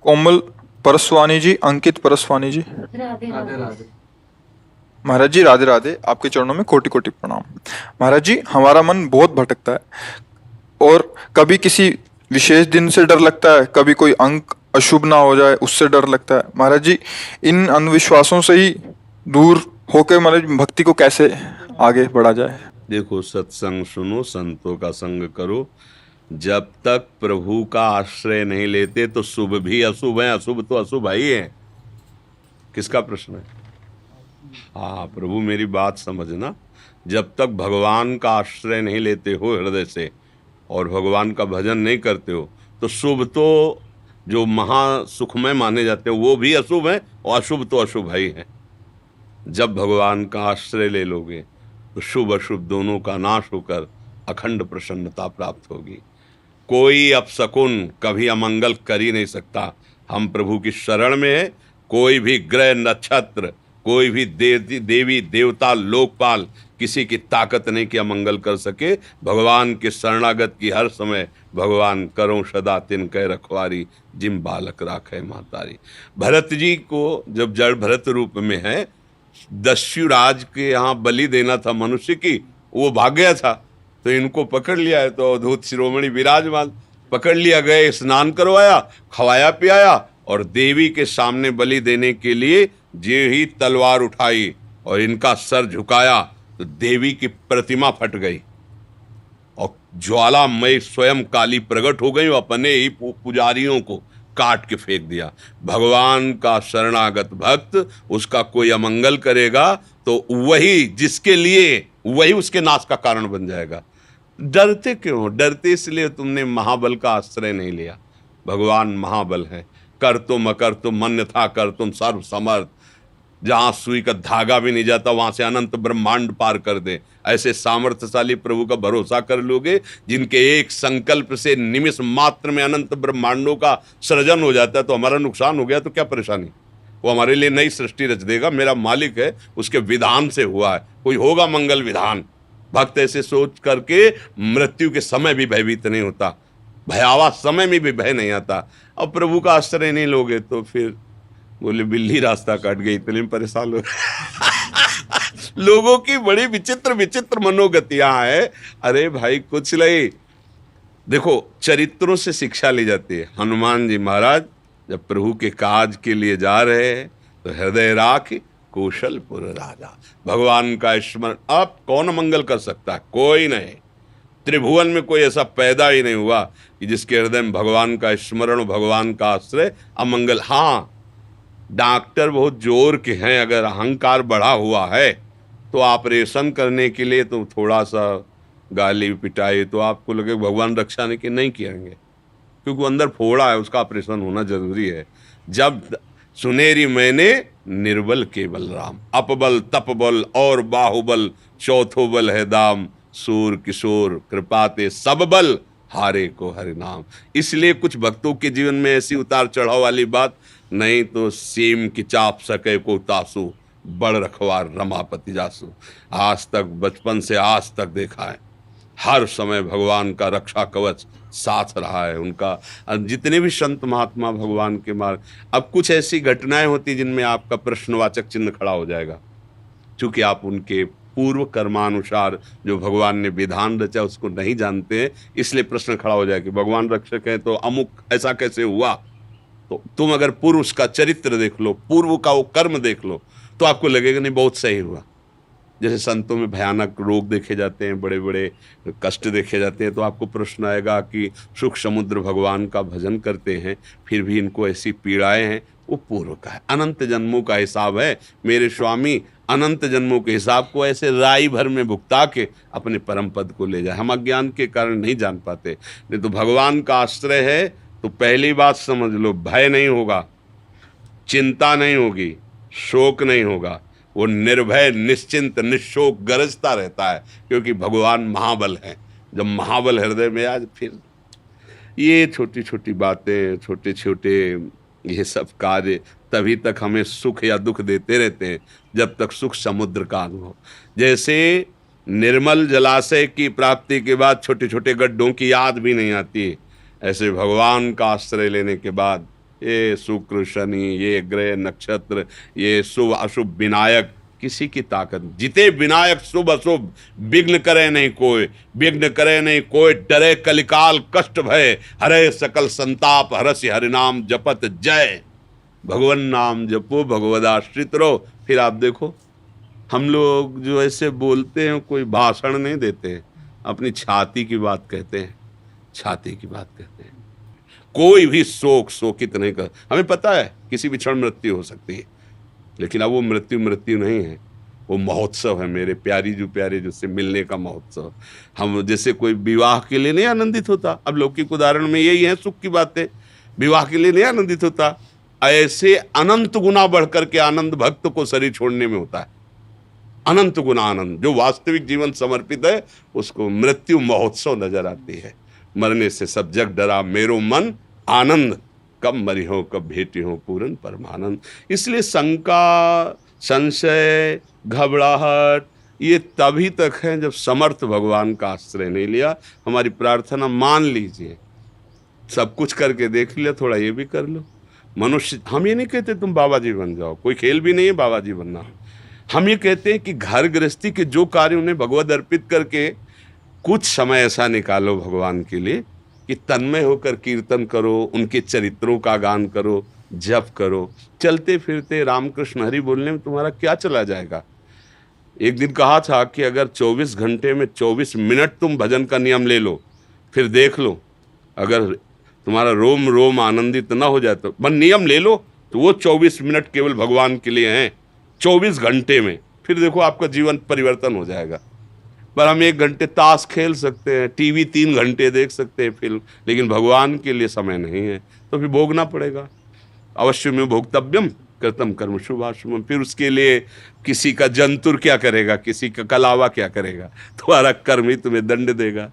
कोमल परसवानी जी, अंकित परसवानी जी। राधे राधे राधे। राधे। महाराज जी राधे राधे, आपके चरणों में कोटि कोटि प्रणाम। महाराज जी, हमारा मन बहुत भटकता है और कभी किसी विशेष दिन से डर लगता है, कभी कोई अंक अशुभ ना हो जाए उससे डर लगता है। महाराज जी, इन अंधविश्वासों से ही दूर होकर महाराज भक्ति को कैसे आगे बढ़ा जाए? देखो, सत्संग सुनो, संतों का संग करो। जब तक प्रभु का आश्रय नहीं लेते तो शुभ भी अशुभ है, अशुभ तो अशुभ ही है। किसका प्रश्न है? हाँ, प्रभु मेरी बात समझना। जब तक भगवान का आश्रय नहीं लेते हो हृदय से और भगवान का भजन नहीं करते हो तो शुभ तो जो महा सुखमय माने जाते हैं वो भी अशुभ है और अशुभ तो अशुभ ही है। जब भगवान का आश्रय ले लोगे तो शुभ अशुभ दोनों का नाश होकर अखंड प्रसन्नता प्राप्त होगी। कोई अपशकुन कभी अमंगल कर ही नहीं सकता। हम प्रभु की शरण में है। कोई भी ग्रह नक्षत्र, कोई भी देवी देवता लोकपाल किसी की ताकत नहीं कि अमंगल कर सके। भगवान के शरणागत की हर समय भगवान करो सदा तिन कह रखवारी, जिम बालक राखे मातारी। भरत जी को जब जड़ भरत रूप में है, दस्युराज के यहाँ बलि देना था मनुष्य की, वो भाग गया था तो इनको पकड़ लिया है। तो अवधूत शिरोमणि विराजमान पकड़ लिया, गए, स्नान करवाया, खवाया पियाया और देवी के सामने बलि देने के लिए जे ही तलवार उठाई और इनका सर झुकाया तो देवी की प्रतिमा फट गई और ज्वालामय स्वयं काली प्रकट हो गई और अपने ही पुजारियों को काट के फेंक दिया। भगवान का शरणागत भक्त उसका कोई अमंगल करेगा तो वही जिसके लिए वही उसके नाश का कारण बन जाएगा। डरते क्यों? डरते इसलिए तुमने महाबल का आश्रय नहीं लिया। भगवान महाबल है। कर तुम अकर तुम अन्यथा कर तुम सर्व समर्थ। जहां सुई का धागा भी नहीं जाता वहां से अनंत ब्रह्मांड पार कर दे। ऐसे सामर्थ्यशाली प्रभु का भरोसा कर लोगे जिनके एक संकल्प से निमिष मात्र में अनंत ब्रह्मांडों का सृजन हो जाता है। तो हमारा नुकसान हो गया तो क्या परेशानी? वो हमारे लिए नई सृष्टि रच देगा। मेरा मालिक है, उसके विधान से हुआ है। कोई होगा मंगल विधान। भक्त ऐसे सोच करके मृत्यु के समय भी भयभीत नहीं होता, भयावह समय में भी भय नहीं आता। अब प्रभु का आश्रय नहीं लोगे तो फिर बोले बिल्ली रास्ता काट गई, इतने में परेशान हो लोगों की बड़ी विचित्र विचित्र मनोगतियां हैं। अरे भाई कुछ नहीं। देखो, चरित्रों से शिक्षा ली जाती है। हनुमान जी महाराज जब प्रभु के काज के लिए जा रहे हैं तो हृदय राख कौशलपुर राजा। भगवान का स्मरण अब कौन मंगल कर सकता है? कोई नहीं। त्रिभुवन में कोई ऐसा पैदा ही नहीं हुआ कि जिसके हृदय में भगवान का स्मरण, भगवान का आश्रय अमंगल। हाँ, डॉक्टर बहुत जोर के हैं, अगर अहंकार बढ़ा हुआ है तो ऑपरेशन करने के लिए तो थोड़ा सा गाली पिटाई तो आपको लगे भगवान रक्षा नहीं किएंगे, क्योंकि वो अंदर फोड़ा है, उसका ऑपरेशन होना जरूरी है। जब सुनेरी मैंने निर्बल केवल राम, अपबल तपबल और बाहुबल, चौथो बल है दाम, सूर किशोर कृपाते सब बल, हारे को हरि नाम। इसलिए कुछ भक्तों के जीवन में ऐसी उतार चढ़ाव वाली बात नहीं तो सीम की चाप सके को तासु, बड़ रखवार रमापति जासु। आज तक बचपन से आज तक देखा है, हर समय भगवान का रक्षा कवच साथ रहा है उनका। जितने भी संत महात्मा भगवान के मार्ग, अब कुछ ऐसी घटनाएं होती जिनमें आपका प्रश्नवाचक चिन्ह खड़ा हो जाएगा, क्योंकि आप उनके पूर्व कर्मानुसार जो भगवान ने विधान रचा उसको नहीं जानते हैं। इसलिए प्रश्न खड़ा हो जाएगा कि भगवान रक्षक है तो अमुक ऐसा कैसे हुआ। तो तुम अगर पूर्व उसका चरित्र देख लो, पूर्व का वो कर्म देख लो, तो आपको लगेगा नहीं बहुत सही हुआ। जैसे संतों में भयानक रोग देखे जाते हैं, बड़े बड़े कष्ट देखे जाते हैं, तो आपको प्रश्न आएगा कि सुख समुद्र भगवान का भजन करते हैं फिर भी इनको ऐसी पीड़ाएं हैं। वो पूर्व का है, अनंत जन्मों का हिसाब है। मेरे स्वामी अनंत जन्मों के हिसाब को ऐसे राई भर में भुगता के अपने परम पद को ले जाए। हम अज्ञान के कारण नहीं जान पाते। नहीं तो भगवान का आश्रय है तो पहली बात समझ लो, भय नहीं होगा, चिंता नहीं होगी, शोक नहीं होगा। वो निर्भय निश्चिंत निशोक गरजता रहता है, क्योंकि भगवान महाबल है। जब महाबल हृदय में आज फिर ये छोटी छोटी बातें, छोटे छोटे ये सब कार्य तभी तक हमें सुख या दुख देते रहते हैं जब तक सुख समुद्र का अनुभव। जैसे निर्मल जलाशय की प्राप्ति के बाद छोटे छोटे गड्ढों की याद भी नहीं आती, ऐसे भगवान का आश्रय लेने के बाद ये शुक्र शनि, ये ग्रह नक्षत्र, ये शुभ अशुभ विनायक, किसी की ताकत। जिते विनायक शुभ अशुभ, विघ्न करे नहीं कोई, विघ्न करे नहीं कोई, डरे कलिकाल कष्ट भय, हरे सकल संताप, हरसि हरिनाम जपत जय। भगवान नाम जपो, भगवदाश्रित रहो। फिर आप देखो, हम लोग जो ऐसे बोलते हैं, कोई भाषण नहीं देते हैं, अपनी छाती की बात कहते हैं, छाती की बात कहते हैं। कोई भी शोकित नहीं कर। हमें पता है किसी भी क्षण मृत्यु हो सकती है, लेकिन अब वो मृत्यु नहीं है, वो महोत्सव है मेरे प्यारी जो प्यारे, जिससे मिलने का महोत्सव। हम जैसे कोई विवाह के लिए नहीं आनंदित होता, अब लौकिक उदाहरण में यही है, सुख की बातें, विवाह के लिए नहीं आनंदित होता, ऐसे अनंत गुना बढ़कर के आनंद भक्त को शरीर छोड़ने में होता है। अनंत गुना आनंद, जो वास्तविक जीवन समर्पित है उसको मृत्यु महोत्सव नजर आती है। मरने से सब जग डरा मेरो मन आनंद, कब मरी हो कब भेटी हो पूर्ण परमानंद। इसलिए शंका, संशय, घबराहट ये तभी तक है जब समर्थ भगवान का आश्रय नहीं लिया। हमारी प्रार्थना मान लीजिए, सब कुछ करके देख लिया, थोड़ा ये भी कर लो। मनुष्य, हम ये नहीं कहते तुम बाबा जी बन जाओ, कोई खेल भी नहीं है बाबा जी बनना। हम ये कहते हैं कि घर गृहस्थी के जो कार्य उन्हें भगवत अर्पित करके कुछ समय ऐसा निकालो भगवान के लिए कि तन्मय होकर कीर्तन करो, उनके चरित्रों का गान करो, जप करो। चलते फिरते रामकृष्ण हरि बोलने में तुम्हारा क्या चला जाएगा। एक दिन कहा था कि अगर 24 घंटे में 24 मिनट तुम भजन का नियम ले लो, फिर देख लो, अगर तुम्हारा रोम रोम आनंदित ना हो जाए तो बस नियम ले लो, तो वो 24 मिनट केवल भगवान के लिए हैं, 24 घंटे में, फिर देखो आपका जीवन परिवर्तन हो जाएगा। पर हम 1 घंटे ताश खेल सकते हैं, टीवी 3 घंटे देख सकते हैं फिल्म, लेकिन भगवान के लिए समय नहीं है, तो फिर भोगना पड़ेगा। अवश्य में भोक्तव्यम कृतम कर्म शुभाशुभम। फिर उसके लिए किसी का जंतुर क्या करेगा, किसी का कलावा क्या करेगा, तुम्हारा कर्म ही तुम्हें दंड देगा।